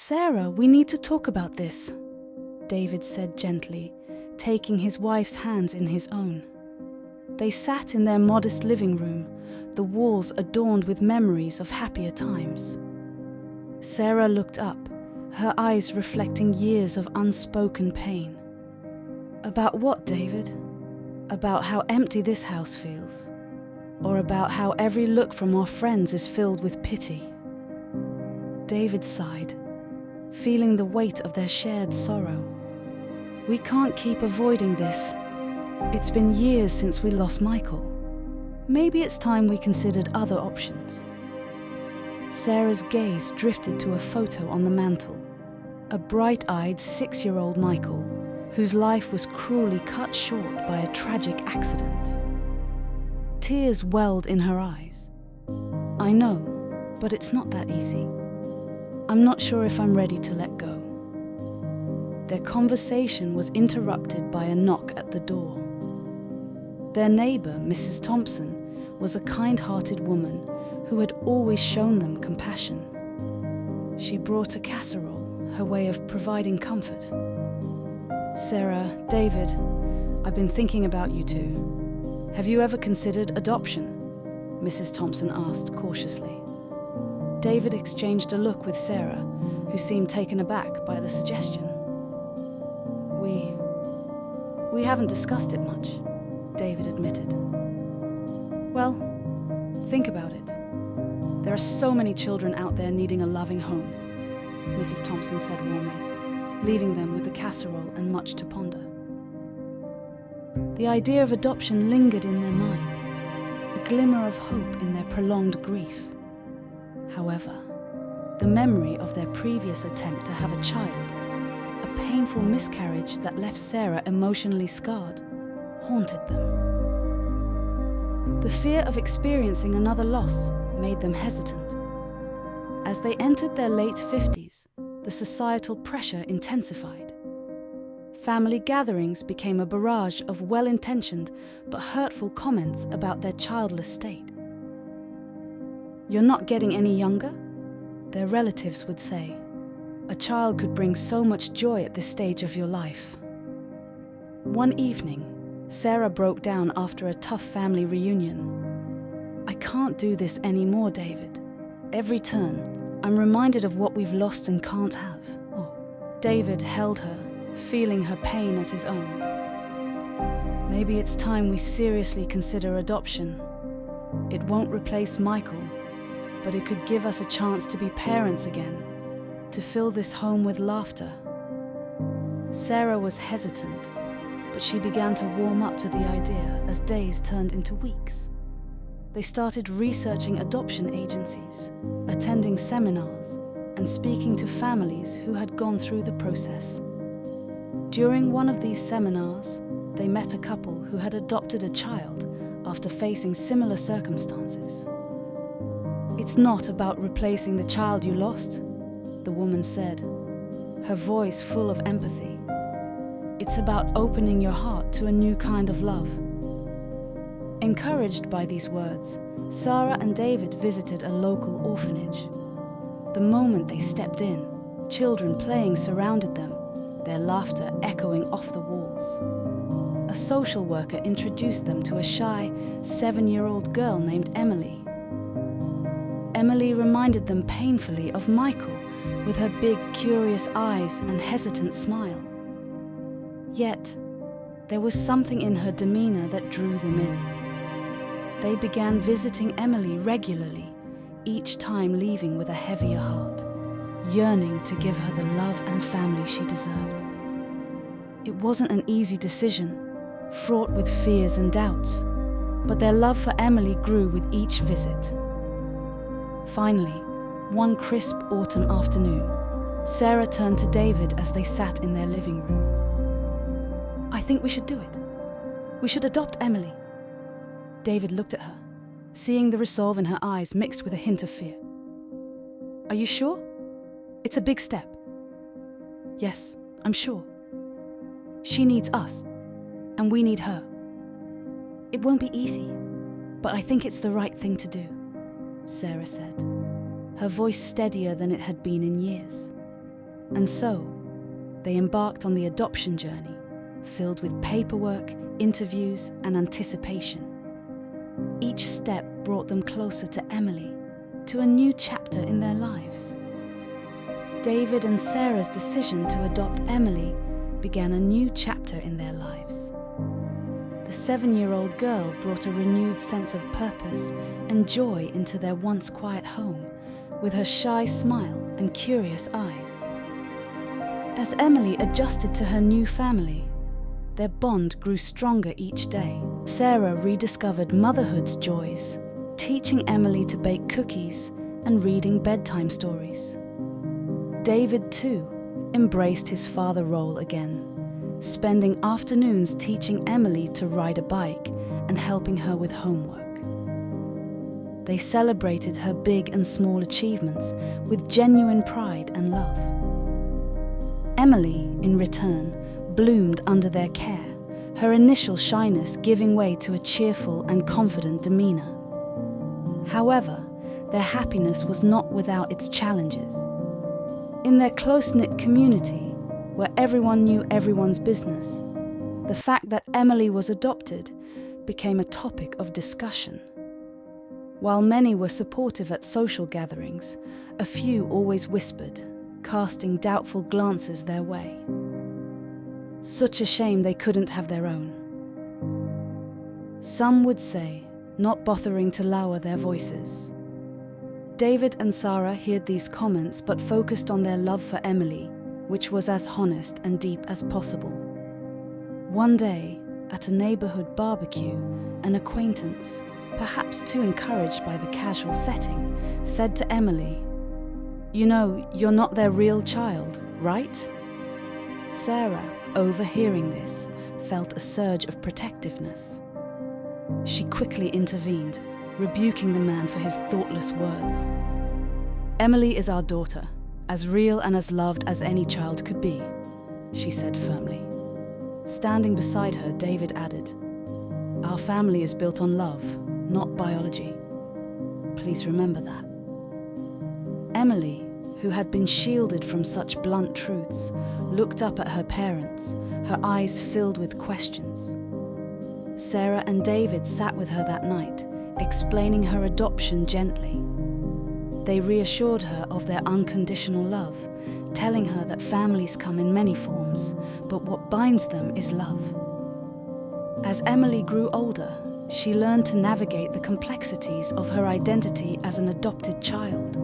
"Sarah, we need to talk about this," David said gently, taking his wife's hands in his own. They sat in their modest living room, the walls adorned with memories of happier times. Sarah looked up, her eyes reflecting years of unspoken pain. "About what, David? About how empty this house feels? Or about how every look from our friends is filled with pity?" David sighed, feeling the weight of their shared sorrow. "We can't keep avoiding this. It's been years since we lost Michael. Maybe it's time we considered other options." Sarah's gaze drifted to a photo on the mantel, a bright-eyed 6-year-old Michael, whose life was cruelly cut short by a tragic accident. Tears welled in her eyes. "I know, but it's not that easy. I'm not sure if I'm ready to let go." Their conversation was interrupted by a knock at the door. Their neighbor, Mrs. Thompson, was a kind-hearted woman who had always shown them compassion. She brought a casserole, her way of providing comfort. "Sarah, David, I've been thinking about you two. Have you ever considered adoption?" Mrs. Thompson asked cautiously. David exchanged a look with Sarah, who seemed taken aback by the suggestion. We haven't discussed it much," David admitted. "Well, think about it. There are so many children out there needing a loving home," Mrs. Thompson said warmly, leaving them with the casserole and much to ponder. The idea of adoption lingered in their minds, a glimmer of hope in their prolonged grief. However, the memory of their previous attempt to have a child, a painful miscarriage that left Sarah emotionally scarred, haunted them. The fear of experiencing another loss made them hesitant. As they entered their late 50s, the societal pressure intensified. Family gatherings became a barrage of well-intentioned but hurtful comments about their childless state. "You're not getting any younger?" their relatives would say. "A child could bring so much joy at this stage of your life." One evening, Sarah broke down after a tough family reunion. "I can't do this anymore, David. Every turn, I'm reminded of what we've lost and can't have." Oh. David held her, feeling her pain as his own. "Maybe it's time we seriously consider adoption. It won't replace Michael, but it could give us a chance to be parents again, to fill this home with laughter." Sarah was hesitant, but she began to warm up to the idea as days turned into weeks. They started researching adoption agencies, attending seminars, and speaking to families who had gone through the process. During one of these seminars, they met a couple who had adopted a child after facing similar circumstances. "It's not about replacing the child you lost," the woman said, her voice full of empathy. "It's about opening your heart to a new kind of love." Encouraged by these words, Sarah and David visited a local orphanage. The moment they stepped in, children playing surrounded them, their laughter echoing off the walls. A social worker introduced them to a shy 7-year-old girl named Emily. Emily reminded them painfully of Michael, with her big, curious eyes and hesitant smile. Yet, there was something in her demeanor that drew them in. They began visiting Emily regularly, each time leaving with a heavier heart, yearning to give her the love and family she deserved. It wasn't an easy decision, fraught with fears and doubts, but their love for Emily grew with each visit. Finally, one crisp autumn afternoon, Sarah turned to David as they sat in their living room. "I think we should do it. We should adopt Emily." David looked at her, seeing the resolve in her eyes mixed with a hint of fear. "Are you sure? It's a big step." "Yes, I'm sure. She needs us, and we need her. It won't be easy, but I think it's the right thing to do," Sarah said, her voice steadier than it had been in years. And so, they embarked on the adoption journey, filled with paperwork, interviews, and anticipation. Each step brought them closer to Emily, to a new chapter in their lives. David and Sarah's decision to adopt Emily began a new chapter in their lives. The 7-year-old girl brought a renewed sense of purpose and joy into their once quiet home, with her shy smile and curious eyes. As Emily adjusted to her new family, their bond grew stronger each day. Sarah rediscovered motherhood's joys, teaching Emily to bake cookies and reading bedtime stories. David, too, embraced his father role again, spending afternoons teaching Emily to ride a bike and helping her with homework. They celebrated her big and small achievements with genuine pride and love. Emily, in return, bloomed under their care, her initial shyness giving way to a cheerful and confident demeanor. However, their happiness was not without its challenges. In their close-knit community, where everyone knew everyone's business, the fact that Emily was adopted became a topic of discussion. While many were supportive at social gatherings, a few always whispered, casting doubtful glances their way. Such a shame they couldn't have their own. Some would say, not bothering to lower their voices. David and Sarah heard these comments but focused on their love for Emily, which was as honest and deep as possible. One day, at a neighborhood barbecue, an acquaintance, perhaps too encouraged by the casual setting, said to Emily, "You know, you're not their real child, right?" Sarah, overhearing this, felt a surge of protectiveness. She quickly intervened, rebuking the man for his thoughtless words. "Emily is our daughter, as real and as loved as any child could be," she said firmly. Standing beside her, David added, "Our family is built on love, not biology. Please remember that." Emily, who had been shielded from such blunt truths, looked up at her parents, her eyes filled with questions. Sarah and David sat with her that night, explaining her adoption gently. They reassured her of their unconditional love, telling her that families come in many forms, but what binds them is love. As Emily grew older, she learned to navigate the complexities of her identity as an adopted child.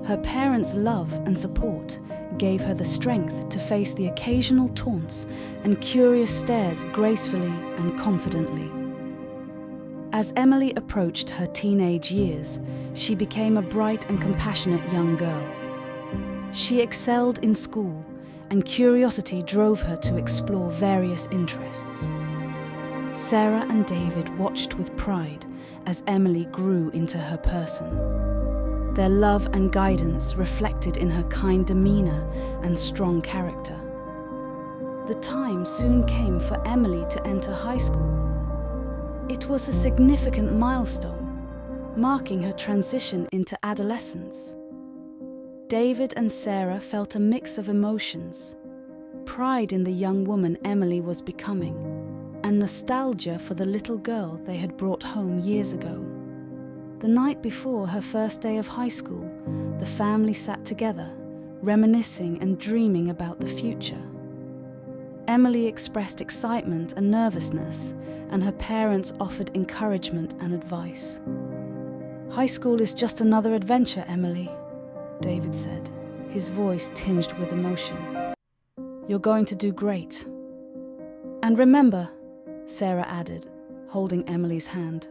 Her parents' love and support gave her the strength to face the occasional taunts and curious stares gracefully and confidently. As Emily approached her teenage years, she became a bright and compassionate young girl. She excelled in school, and curiosity drove her to explore various interests. Sarah and David watched with pride as Emily grew into her person. Their love and guidance reflected in her kind demeanor and strong character. The time soon came for Emily to enter high school. It was a significant milestone, marking her transition into adolescence. David and Sarah felt a mix of emotions: pride in the young woman Emily was becoming, and nostalgia for the little girl they had brought home years ago. The night before her first day of high school, the family sat together, reminiscing and dreaming about the future. Emily expressed excitement and nervousness, and her parents offered encouragement and advice. "High school is just another adventure, Emily," David said, his voice tinged with emotion. "You're going to do great. And remember," Sarah added, holding Emily's hand,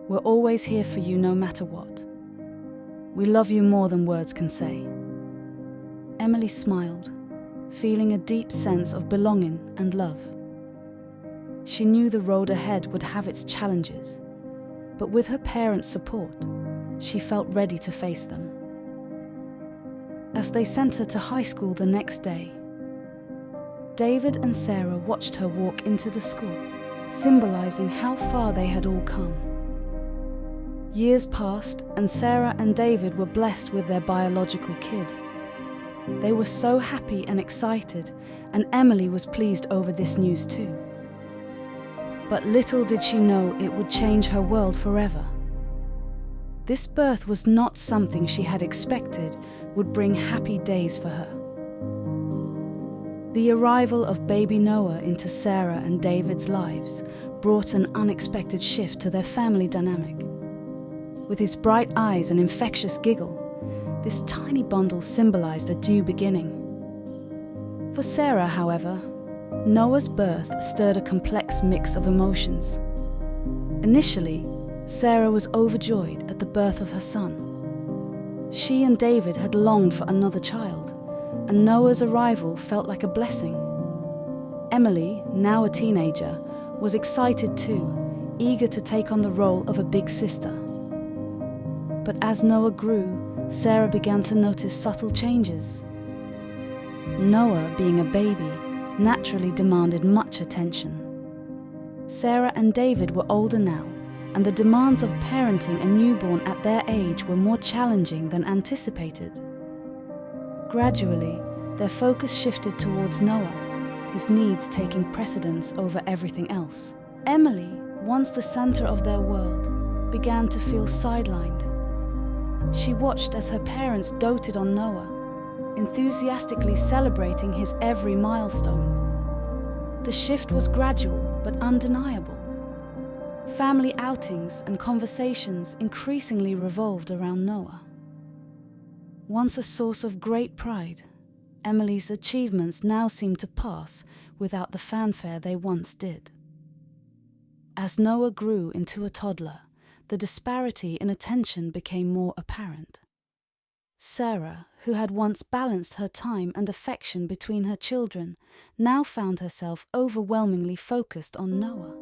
"we're always here for you no matter what. We love you more than words can say." Emily smiled, feeling a deep sense of belonging and love. She knew the road ahead would have its challenges, but with her parents' support, she felt ready to face them. As they sent her to high school the next day, David and Sarah watched her walk into the school, symbolizing how far they had all come. Years passed, and Sarah and David were blessed with their biological kid. They were so happy and excited, and Emily was pleased over this news too. But little did she know it would change her world forever. This birth was not something she had expected would bring happy days for her. The arrival of baby Noah into Sarah and David's lives brought an unexpected shift to their family dynamic. With his bright eyes and infectious giggle, this tiny bundle symbolized a new beginning. For Sarah, however, Noah's birth stirred a complex mix of emotions. Initially, Sarah was overjoyed at the birth of her son. She and David had longed for another child, and Noah's arrival felt like a blessing. Emily, now a teenager, was excited too, eager to take on the role of a big sister. But as Noah grew, Sarah began to notice subtle changes. Noah, being a baby, naturally demanded much attention. Sarah and David were older now, and the demands of parenting a newborn at their age were more challenging than anticipated. Gradually, their focus shifted towards Noah, his needs taking precedence over everything else. Emily, once the center of their world, began to feel sidelined. She watched as her parents doted on Noah, enthusiastically celebrating his every milestone. The shift was gradual but undeniable. Family outings and conversations increasingly revolved around Noah. Once a source of great pride, Emily's achievements now seemed to pass without the fanfare they once did. As Noah grew into a toddler, the disparity in attention became more apparent. Sarah, who had once balanced her time and affection between her children, now found herself overwhelmingly focused on Noah.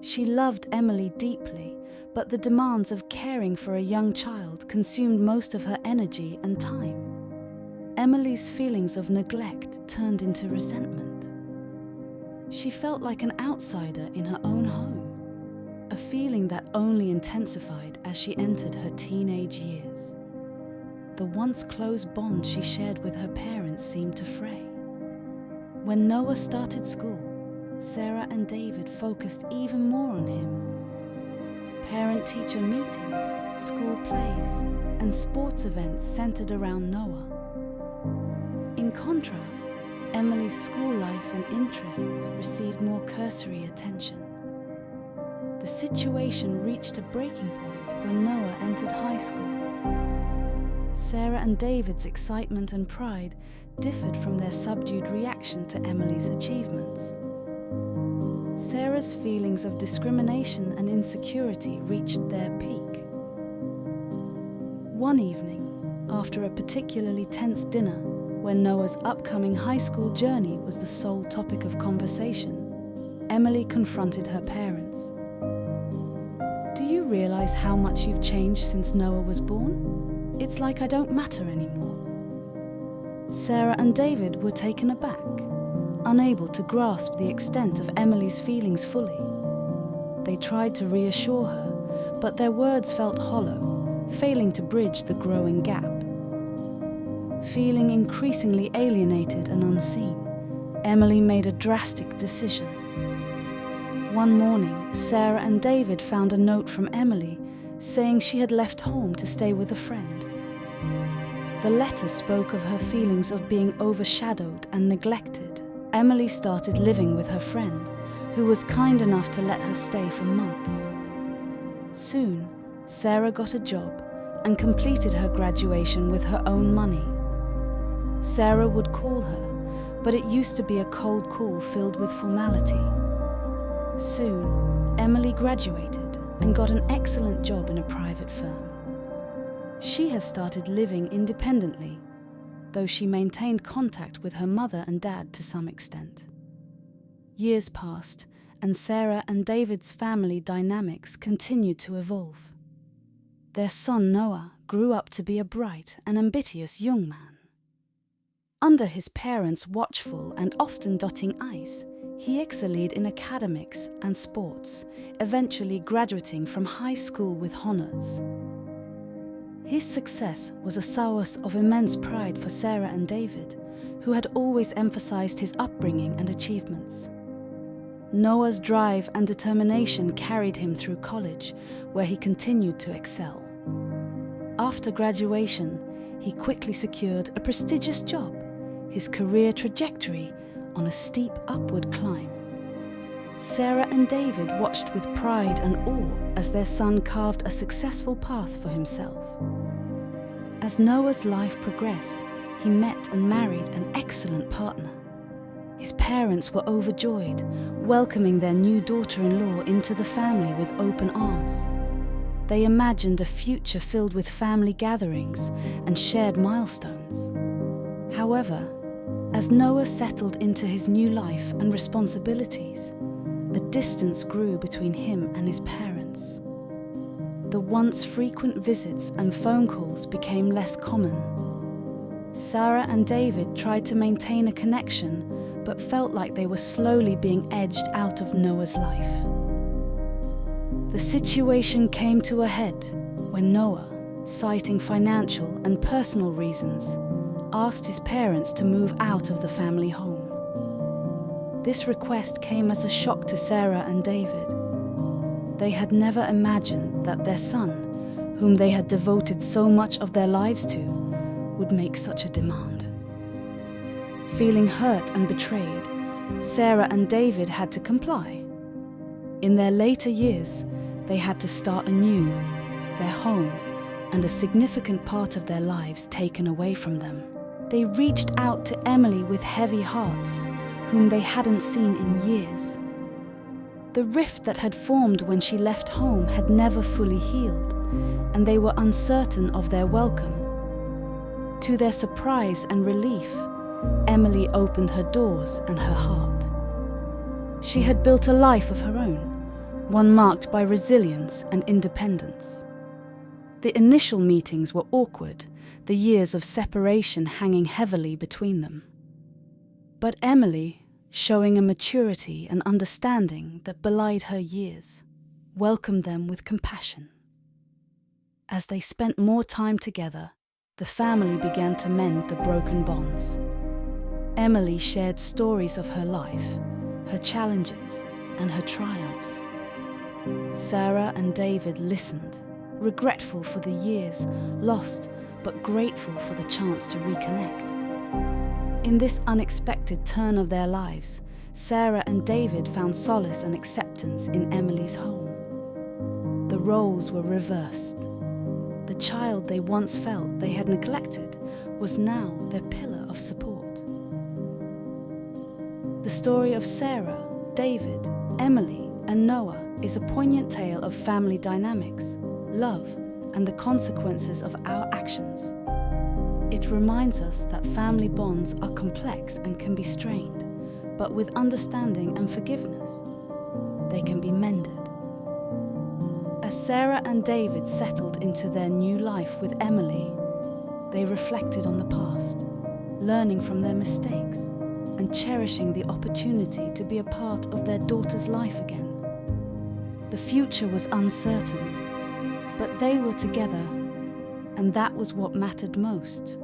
She loved Emily deeply, but the demands of caring for a young child consumed most of her energy and time. Emily's feelings of neglect turned into resentment. She felt like an outsider in her own home, a feeling that only intensified as she entered her teenage years. The once close bond she shared with her parents seemed to fray. When Noah started school, Sarah and David focused even more on him. Parent-teacher meetings, school plays, and sports events centered around Noah. In contrast, Emily's school life and interests received more cursory attention. The situation reached a breaking point when Noah entered high school. Sarah and David's excitement and pride differed from their subdued reaction to Emily's achievements. Sarah's feelings of discrimination and insecurity reached their peak. One evening, after a particularly tense dinner, when Noah's upcoming high school journey was the sole topic of conversation, Emily confronted her parents. "Do you realize how much you've changed since Noah was born? It's like I don't matter anymore." Sarah and David were taken aback, unable to grasp the extent of Emily's feelings fully. They tried to reassure her, but their words felt hollow, failing to bridge the growing gap. Feeling increasingly alienated and unseen, Emily made a drastic decision. One morning, Sarah and David found a note from Emily saying she had left home to stay with a friend. The letter spoke of her feelings of being overshadowed and neglected. Emily started living with her friend, who was kind enough to let her stay for months. Soon, Sarah got a job and completed her graduation with her own money. Sarah would call her, but it used to be a cold call filled with formality. Soon, Emily graduated and got an excellent job in a private firm. She has started living independently, though she maintained contact with her mother and dad to some extent. Years passed, and Sarah and David's family dynamics continued to evolve. Their son Noah grew up to be a bright and ambitious young man. Under his parents' watchful and often dotting eyes, he excelled in academics and sports, eventually graduating from high school with honors. His success was a source of immense pride for Sarah and David, who had always emphasized his upbringing and achievements. Noah's drive and determination carried him through college, where he continued to excel. After graduation, he quickly secured a prestigious job, his career trajectory on a steep upward climb. Sarah and David watched with pride and awe as their son carved a successful path for himself. As Noah's life progressed, he met and married an excellent partner. His parents were overjoyed, welcoming their new daughter-in-law into the family with open arms. They imagined a future filled with family gatherings and shared milestones. However, as Noah settled into his new life and responsibilities, a distance grew between him and his parents. The once frequent visits and phone calls became less common. Sarah and David tried to maintain a connection, but felt like they were slowly being edged out of Noah's life. The situation came to a head when Noah, citing financial and personal reasons, asked his parents to move out of the family home. This request came as a shock to Sarah and David. They had never imagined that their son, whom they had devoted so much of their lives to, would make such a demand. Feeling hurt and betrayed, Sarah and David had to comply. In their later years, they had to start anew, their home and a significant part of their lives taken away from them. They reached out to Emily with heavy hearts, whom they hadn't seen in years. The rift that had formed when she left home had never fully healed, and they were uncertain of their welcome. To their surprise and relief, Emily opened her doors and her heart. She had built a life of her own, one marked by resilience and independence. The initial meetings were awkward, the years of separation hanging heavily between them. But Emily, showing a maturity and understanding that belied her years, welcomed them with compassion. As they spent more time together, the family began to mend the broken bonds. Emily shared stories of her life, her challenges, and her triumphs. Sarah and David listened, regretful for the years lost, but grateful for the chance to reconnect. In this unexpected turn of their lives, Sarah and David found solace and acceptance in Emily's home. The roles were reversed. The child they once felt they had neglected was now their pillar of support. The story of Sarah, David, Emily, and Noah is a poignant tale of family dynamics, love, and the consequences of our actions. It reminds us that family bonds are complex and can be strained, but with understanding and forgiveness, they can be mended. As Sarah and David settled into their new life with Emily, they reflected on the past, learning from their mistakes, and cherishing the opportunity to be a part of their daughter's life again. The future was uncertain, but they were together, and that was what mattered most.